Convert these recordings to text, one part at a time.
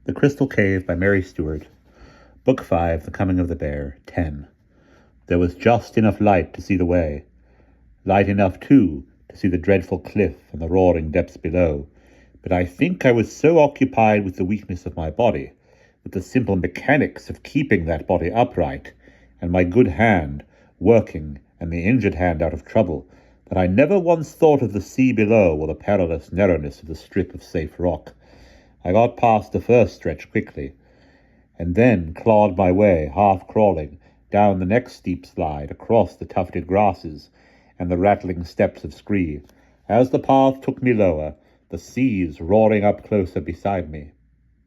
The Crystal Cave by Mary Stewart. Book 5, The Coming of the Bear, 10. There was just enough light to see the way. Light enough, too, to see the dreadful cliff and the roaring depths below. But I think I was so occupied with the weakness of my body, with the simple mechanics of keeping that body upright, and my good hand working and the injured hand out of trouble, that I never once thought of the sea below or the perilous narrowness of the strip of safe rock. I got past the first stretch quickly, and then clawed my way, half crawling, down the next steep slide, across the tufted grasses and the rattling steps of scree. As the path took me lower, the seas roaring up closer beside me.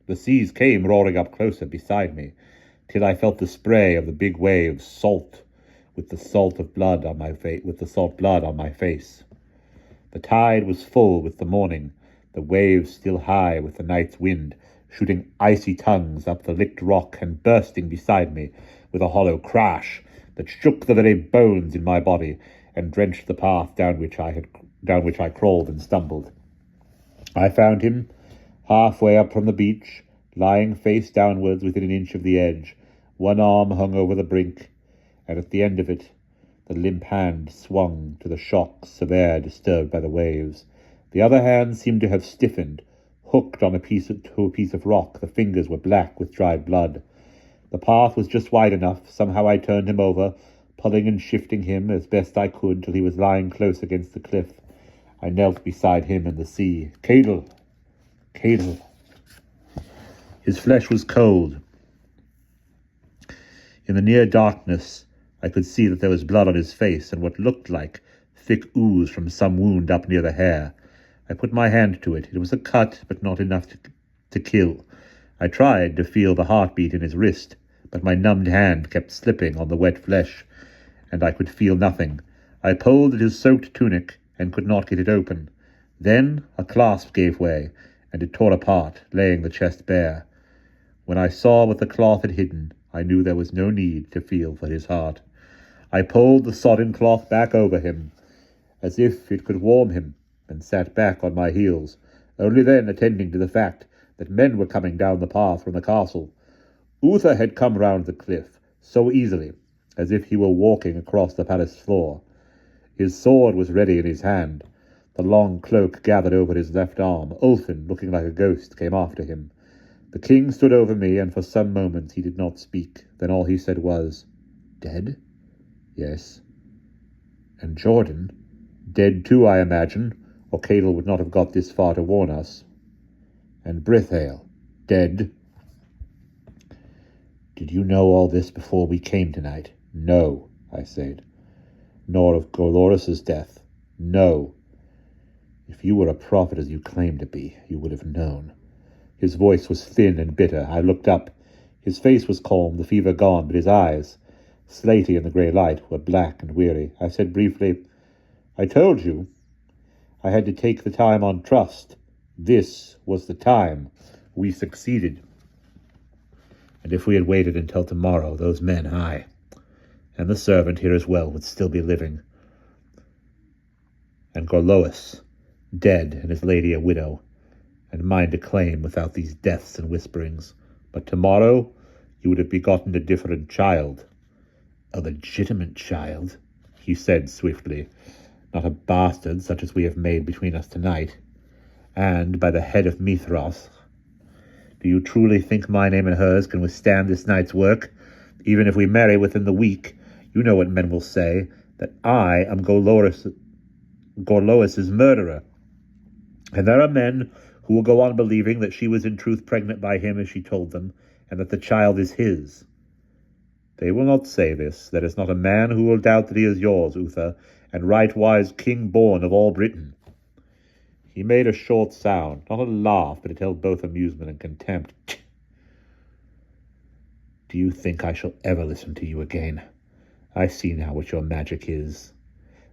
The seas came roaring up closer beside me, till I felt the spray of the big waves salt with the salt blood on my face. The tide was full with the morning, the waves still high with the night's wind, shooting icy tongues up the licked rock and bursting beside me with a hollow crash that shook the very bones in my body and drenched the path down which I crawled and stumbled. I found him halfway up from the beach, lying face downwards within an inch of the edge. One arm hung over the brink, and at the end of it the limp hand swung to the shocks of air disturbed by the waves. The other hand seemed to have stiffened, hooked to a piece of rock. The fingers were black with dried blood. The path was just wide enough. Somehow I turned him over, pulling and shifting him as best I could till he was lying close against the cliff. I knelt beside him in the sea. Cadel! Cadel! His flesh was cold. In the near darkness, I could see that there was blood on his face and what looked like thick ooze from some wound up near the hair. I put my hand to it. It was a cut, but not enough to kill. I tried to feel the heartbeat in his wrist, but my numbed hand kept slipping on the wet flesh, and I could feel nothing. I pulled at his soaked tunic and could not get it open. Then a clasp gave way, and it tore apart, laying the chest bare. When I saw what the cloth had hidden, I knew there was no need to feel for his heart. I pulled the sodden cloth back over him, as if it could warm him, and sat back on my heels, only then attending to the fact that men were coming down the path from the castle. Uther had come round the cliff, so easily, as if he were walking across the palace floor. His sword was ready in his hand, the long cloak gathered over his left arm. Ulfin, looking like a ghost, came after him. The king stood over me, and for some moments he did not speak. Then all he said was, "Dead?" "Yes." "And Jordan? Dead too, I imagine, or Cadel would not have got this far to warn us." "And Brithale? Dead?" "Did you know all this before we came tonight?" "No," I said. "Nor of Golorus's death?" "No." "If you were a prophet as you claim to be, you would have known." His voice was thin and bitter. I looked up. His face was calm, the fever gone, but his eyes, slaty in the grey light, were black and weary. I said briefly, "I told you. I had to take the time on trust. This was the time. We succeeded. And if we had waited until tomorrow, those men, I, and the servant here as well, would still be living. And Gorlois, dead, and his lady a widow, and mine to claim without these deaths and whisperings. But tomorrow you would have begotten a different child." "A legitimate child," he said swiftly. "Not a bastard such as we have made between us tonight. And by the head of Mithras, do you truly think my name and hers can withstand this night's work? Even if we marry within the week, you know what men will say, that I am Gorlois's murderer. And there are men who will go on believing that she was in truth pregnant by him as she told them, and that the child is his. They will not say this. There is not a man who will doubt that he is yours, Uther, and right-wise king born of all Britain." He made a short sound, not a laugh, but it held both amusement and contempt. "Do you think I shall ever listen to you again? I see now what your magic is.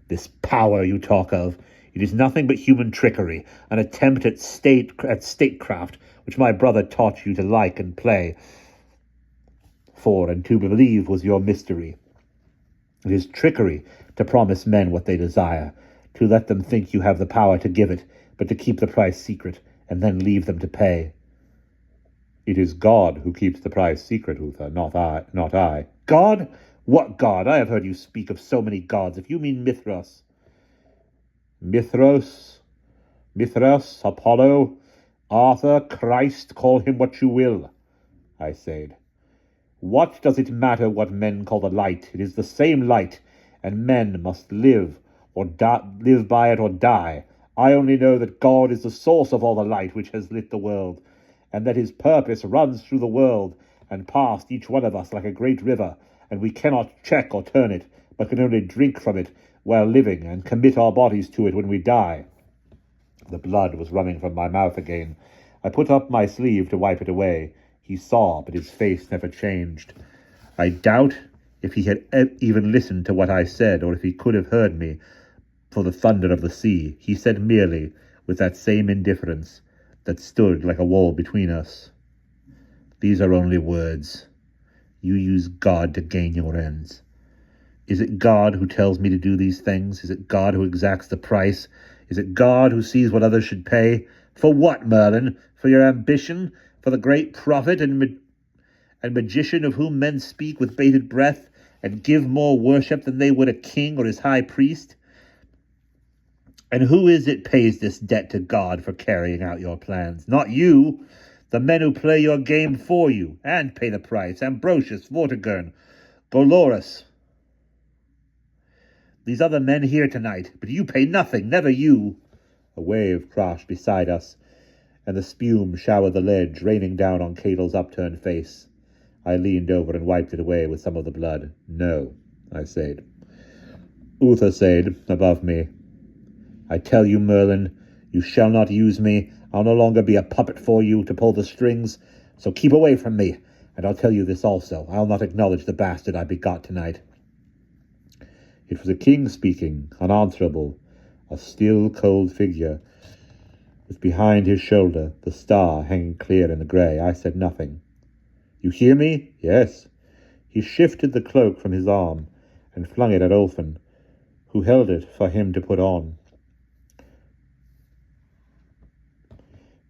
This power you talk of, it is nothing but human trickery, an attempt at statecraft, which my brother taught you to like and play for, and to believe was your mystery. It is trickery to promise men what they desire, to let them think you have the power to give it, but to keep the price secret, and then leave them to pay. It is God who keeps the prize secret, Uther, not I. God? What God? I have heard you speak of so many gods. If you mean Mithras. Mithras, Apollo, Arthur, Christ, call him what you will, I said. What does it matter what men call the light? It is the same light, and men must live by it or die. I only know that God is the source of all the light which has lit the world, and that his purpose runs through the world and past each one of us like a great river, and we cannot check or turn it, but can only drink from it while living and commit our bodies to it when we die. The blood was running from my mouth again. I put up my sleeve to wipe it away. He saw, but his face never changed. I doubt if he had even listened to what I said, or if he could have heard me for the thunder of the sea. He said merely, with that same indifference that stood like a wall between us, "These are only words. You use God to gain your ends. Is it God who tells me to do these things? Is it God who exacts the price? Is it God who sees what others should pay? For what, Merlin? For your ambition? For the great prophet and magician of whom men speak with bated breath, and give more worship than they would a king or his high priest? And who is it pays this debt to God for carrying out your plans? Not you. The men who play your game for you, and pay the price. Ambrosius, Vortigern, Golorus. These other men here tonight, but you pay nothing, never you." A wave crashed beside us, and the spume showered the ledge, raining down on Cadle's upturned face. I leaned over and wiped it away with some of the blood. "No," I said. Uther said, above me, "I tell you, Merlin, you shall not use me. I'll no longer be a puppet for you to pull the strings, so keep away from me. And I'll tell you this also, I'll not acknowledge the bastard I begot tonight." It was a king speaking, unanswerable, a still, cold figure, with behind his shoulder the star hanging clear in the grey. I said nothing. "You hear me?" "Yes." He shifted the cloak from his arm and flung it at Ulfin, who held it for him to put on.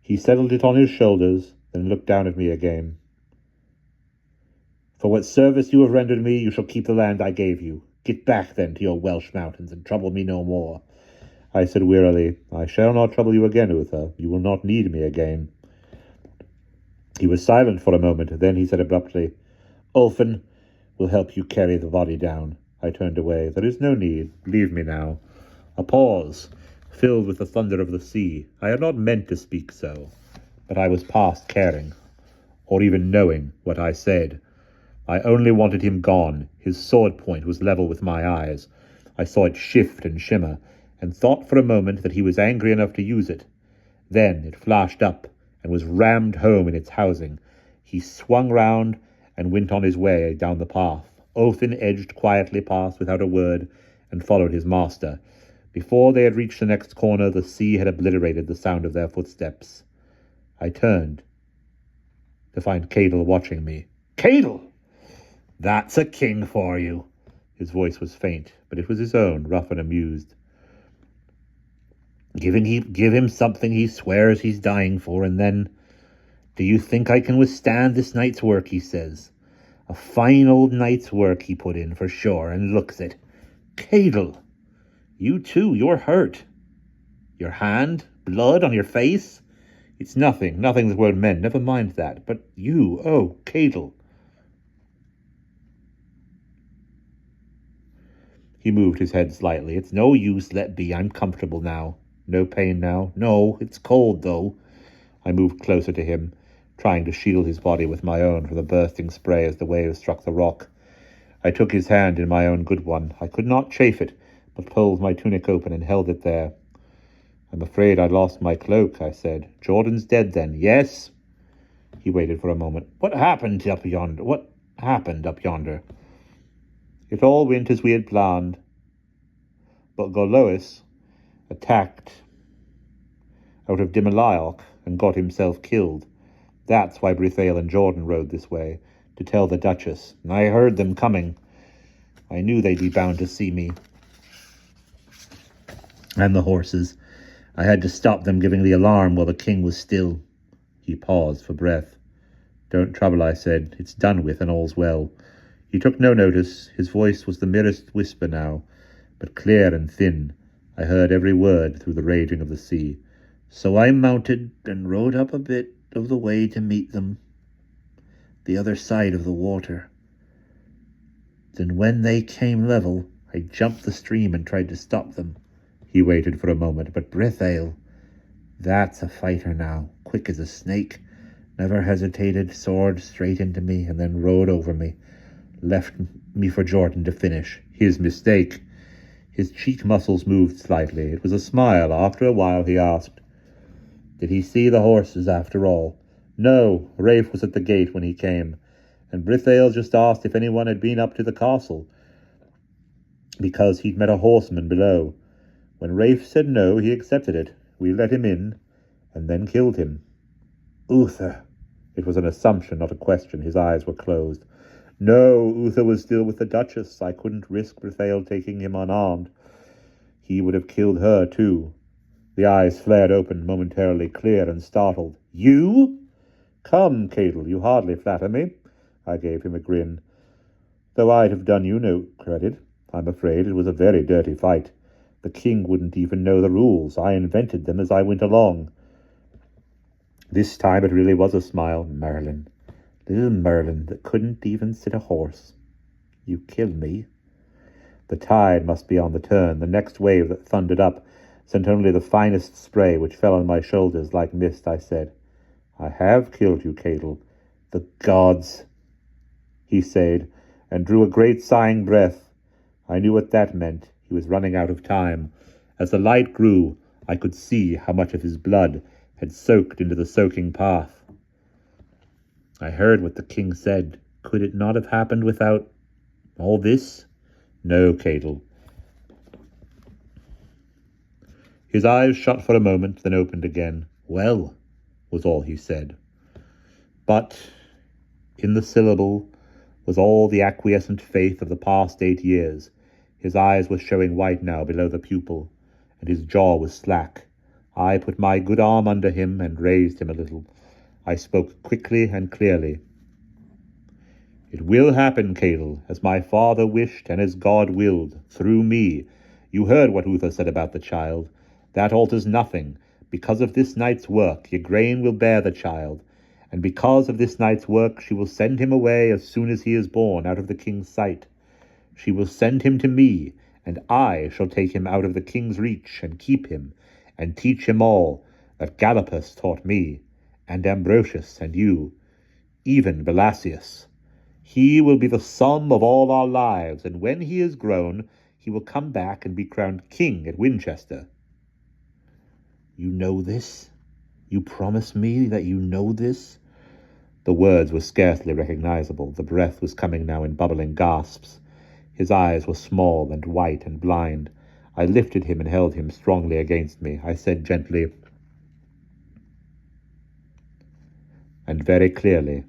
He settled it on his shoulders, then looked down at me again. "For what service you have rendered me, you shall keep the land I gave you. Get back, then, to your Welsh mountains, and trouble me no more." I said wearily, "I shall not trouble you again, Uther. You will not need me again." He was silent for a moment, then he said abruptly, "Ulfin will help you carry the body down." I turned away. "There is no need. Leave me now." A pause, filled with the thunder of the sea. I had not meant to speak so, but I was past caring, or even knowing what I said. I only wanted him gone. His sword point was level with my eyes. I saw it shift and shimmer, and thought for a moment that he was angry enough to use it. Then it flashed up and was rammed home in its housing. He swung round and went on his way down the path. Ulfin edged quietly past without a word and followed his master. Before they had reached the next corner, the sea had obliterated the sound of their footsteps. I turned to find Cadle watching me. "Cadle! That's a king for you." His voice was faint, but it was his own, rough and amused. Give him something he swears he's dying for, and then, "Do you think I can withstand this night's work?" he says. A fine old night's work he put in, for sure, and looks it. "Cadle, you too, you're hurt. Your hand, blood on your face? It's nothing the word meant, never mind that. But you, oh, Cadle." He moved his head slightly. "It's no use, let be. I'm comfortable now. No pain now. No, it's cold, though." I moved closer to him, trying to shield his body with my own from the bursting spray as the waves struck the rock. I took his hand in my own good one. I could not chafe it, but pulled my tunic open and held it there. "I'm afraid I lost my cloak," I said. "Jordan's dead, then?" "Yes." He waited for a moment. What happened up yonder?" "It all went as we had planned. But Gorlois attacked out of Dimaliok and got himself killed. That's why Brithael and Jordan rode this way, to tell the Duchess. I heard them coming. I knew they'd be bound to see me. And the horses. I had to stop them giving the alarm while the king was still." He paused for breath. Don't trouble, I said. It's done with, and all's well. He took no notice. His voice was the merest whisper now, but clear and thin. I heard every word through the raging of the sea. So I mounted and rode up a bit of the way to meet them, the other side of the water. Then when they came level, I jumped the stream and tried to stop them. He waited for a moment, but Brithale, that's a fighter now, quick as a snake, never hesitated, sword straight into me, and then rode over me, left me for Jordan to finish. His mistake. His cheek muscles moved slightly. It was a smile. After a while he asked, did he see the horses after all? No, Rafe was at the gate when he came, and Brithale just asked if anyone had been up to the castle, because he'd met a horseman below. When Rafe said no, he accepted it. We let him in, and then killed him. Uther. It was an assumption, not a question. His eyes were closed. No, Uther was still with the Duchess. I couldn't risk Brithale taking him unarmed. He would have killed her, too. The eyes flared open, momentarily clear and startled. You? Come, Cadle, you hardly flatter me. I gave him a grin. Though I'd have done you no credit. I'm afraid it was a very dirty fight. The king wouldn't even know the rules. I invented them as I went along. This time it really was a smile. Merlin. Little Merlin that couldn't even sit a horse. You killed me. The tide must be on the turn. The next wave that thundered up sent only the finest spray, which fell on my shoulders like mist. I said, I have killed you, Cadle. The gods, he said, and drew a great sighing breath. I knew what that meant. He was running out of time. As the light grew, I could see how much of his blood had soaked into the soaking path. I heard what the king said. Could it not have happened without all this? No, Cadle. His eyes shut for a moment, then opened again. Well, was all he said. But in the syllable was all the acquiescent faith of the past 8 years. His eyes were showing white now below the pupil, and his jaw was slack. I put my good arm under him and raised him a little. I spoke quickly and clearly. It will happen, Cadle, as my father wished and as God willed, through me. You heard what Uther said about the child. That alters nothing. Because of this night's work, Igraine will bear the child, and because of this night's work she will send him away as soon as he is born, out of the king's sight. She will send him to me, and I shall take him out of the king's reach, and keep him, and teach him all that Gallopus taught me, and Ambrosius, and you, even Belasius. He will be the sum of all our lives, and when he is grown, he will come back and be crowned king at Winchester. You know this? You promise me that you know this? The words were scarcely recognizable. The breath was coming now in bubbling gasps. His eyes were small and white and blind. I lifted him and held him strongly against me. I said gently and very clearly,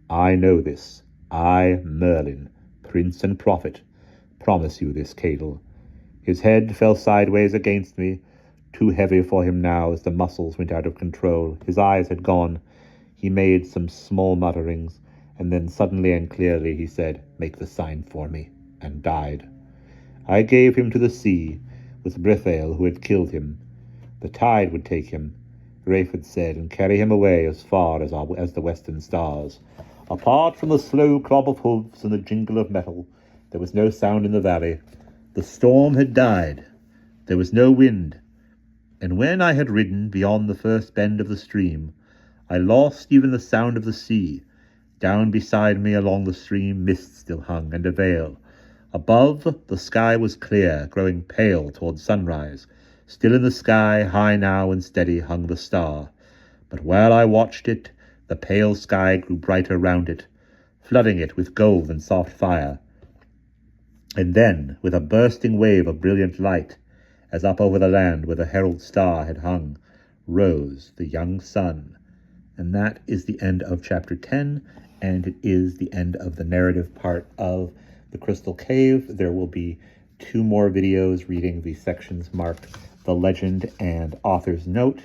I know this. I, Merlin, prince and prophet, promise you this, Cadle. His head fell sideways against me, too heavy for him now as the muscles went out of control. His eyes had gone. He made some small mutterings, and then suddenly and clearly he said, Make the sign for me, and died. I gave him to the sea, with Brithale, who had killed him. The tide would take him, Rafe had said, and carry him away as far as the western stars. Apart from the slow clop of hooves and the jingle of metal, there was no sound in the valley. The storm had died. There was no wind. And when I had ridden beyond the first bend of the stream, I lost even the sound of the sea. Down beside me along the stream mist still hung, and a veil. Above, the sky was clear, growing pale toward sunrise. Still in the sky, high now and steady, hung the star. But while I watched it, the pale sky grew brighter round it, flooding it with gold and soft fire. And then, with a bursting wave of brilliant light, as up over the land where the herald star had hung, rose the young sun. And that is the end of chapter 10, and it is the end of the narrative part of The Crystal Cave. There will be 2 more videos reading the sections marked The Legend and Author's Note.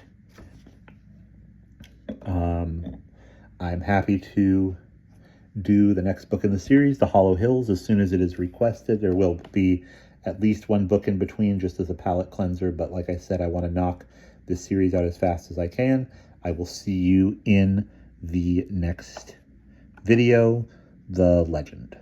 I'm happy to do the next book in the series, The Hollow Hills, as soon as it is requested. There will be at least one book in between just as a palate cleanser, but like I said, I want to knock this series out as fast as I can. I will see you in the next video, The Legend.